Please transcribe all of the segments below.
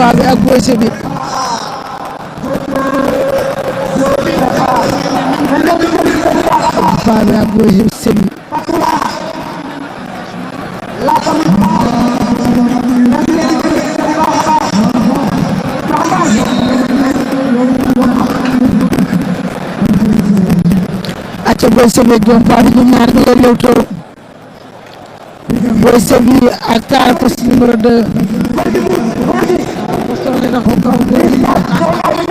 combat bi ak Boy Sébi combat bi ak Boy Sébi acca Boy Sébi combat bi ñu ñaar ñu ngi lewtoo Boy Sébi ak Cara Poste numéro 2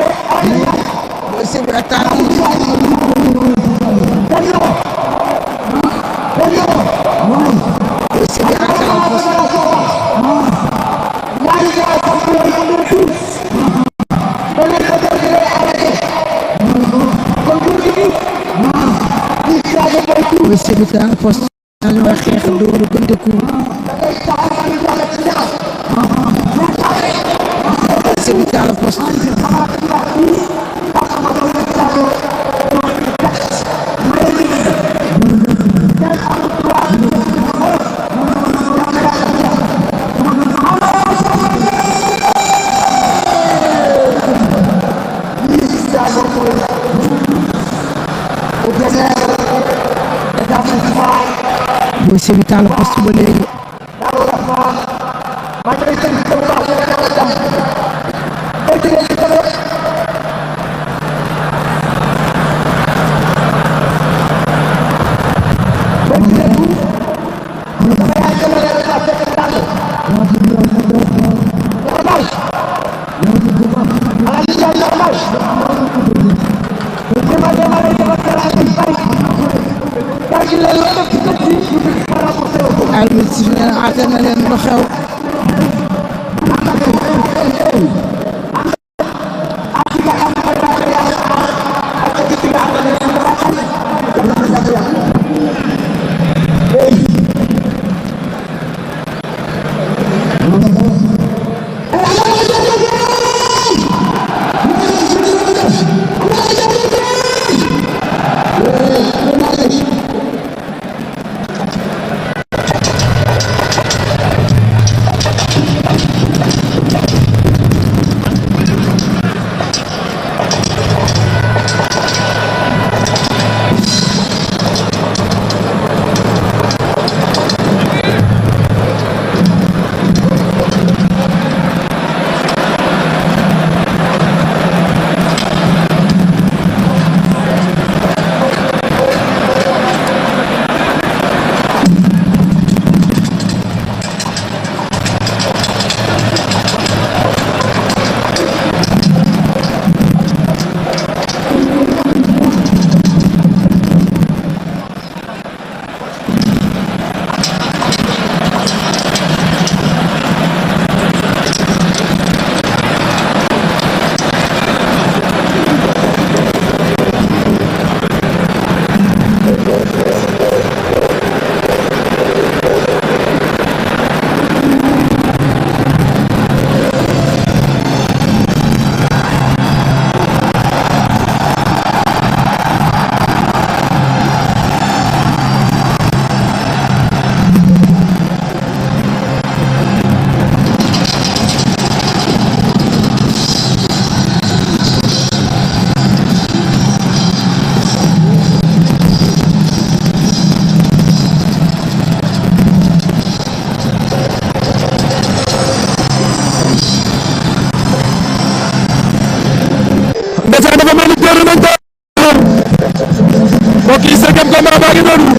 Boy Sébi ak Cara Poste Boy Sébi ak Cara Poste Boy Sébi Cara Poste ñu wax xeex dooru gënte ku Boy Sébi Cara Poste Boy Sébi Cara Poste ba léegi arbitre si nee na àtte na leen lu xew mbokk yi cinquième combat baa ngi noonu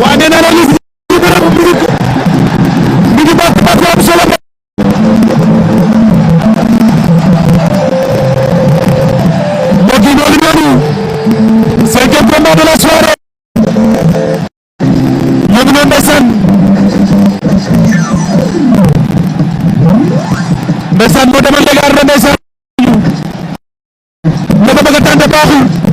waa nee naa la Liss mi ngi bokk bokk am solo mbokk yi noonu cinquième combat de la soirée ñu ngi noonu ndeysaan moo demal Dakar ndeysaan ne ko bëgg a tànn baaxul